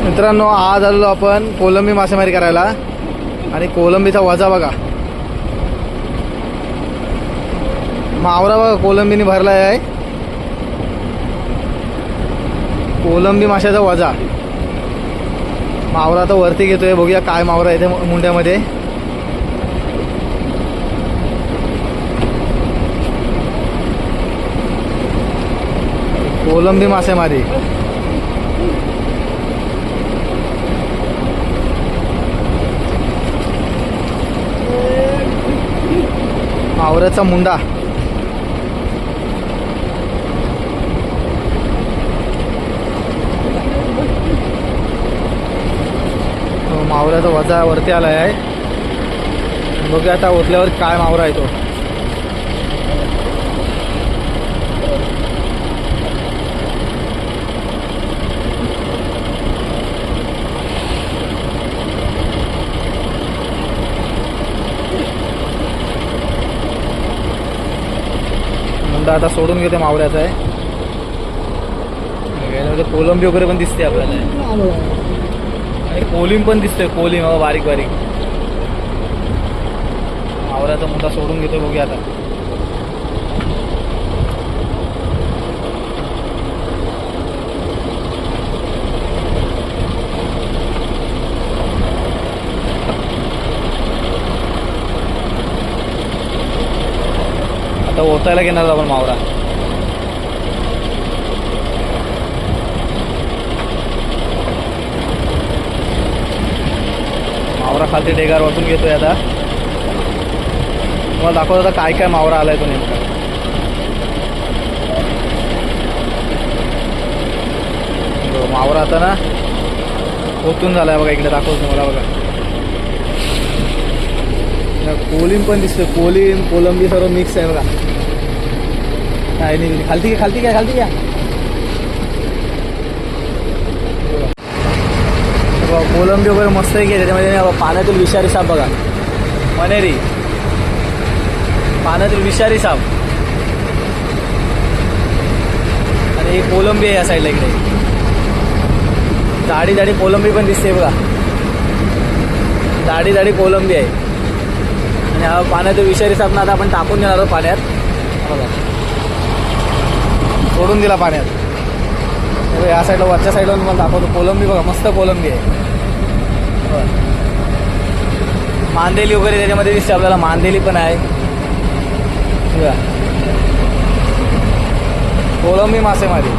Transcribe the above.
मित्रांनो, आज आलेलो आपण कोलंबी मासेमारी करायला आणि कोलंबीचा वजा बघा, मावरा बघा कोलंबीने भरला आहे. कोलंबी माशाचा वजा मावरा तर वरती घेतोय. बघूया काय मावरा आहे ते मुंड्यामध्ये. कोलंबी मासेमारी मावऱ्याचा मुंडा. मावऱ्याचा वजा वरती आलाय आहे. बघूया आता ओतल्यावर काय मावरा आहे तो. मुंडा आता सोडून घेते मावऱ्याचा आहे. कोलंबी वगैरे पण दिसते आपल्याला आणि कोलिम पण दिसतोय. कोलिम बारीक बारीक. मावऱ्याचा मुंडा सोडून घेतोय. बघूया आता. आता ओतायला घेणार आपण मावरा. मावरा खालती ढेगार वाटून घेतोय. आता तुम्हाला दाखवतो आता काय काय मावरा आलाय तो नेमका. मावरा आता ना ओतून झालाय बघा. इकडे दाखवतो तुम्हाला बघा. कोलिम पण दिसतोय. कोलिम कोलंबी सर्व मिक्स आहे बघा. काय नाही. खालती घ्या खालती घ्या खालती घ्या. कोलंबी वगैरे मस्त आहे की त्याच्यामध्ये. पाण्यातील विषारी साप बघा. मनेरी पाण्यातील विषारी साप आणि कोलंबी आहे या साईडला. इकडे जाडी जाडी कोलंबी पण दिसते बघा. जाडी जाडी कोलंबी आहे. आणि हा पाण्यातील विषारी साप ना आता आपण टाकून देणार आहोत पाण्यात. बघा सोडून दिला पाण्यात. या साईडला वरच्या साईडला तुम्हाला दाखवतो. कोलंबी बघा मस्त कोलंबी आहे. मांदेली वगैरे त्याच्यामध्ये दिसते आपल्याला. मांदेली पण आहे. कोलंबी मासेमारी.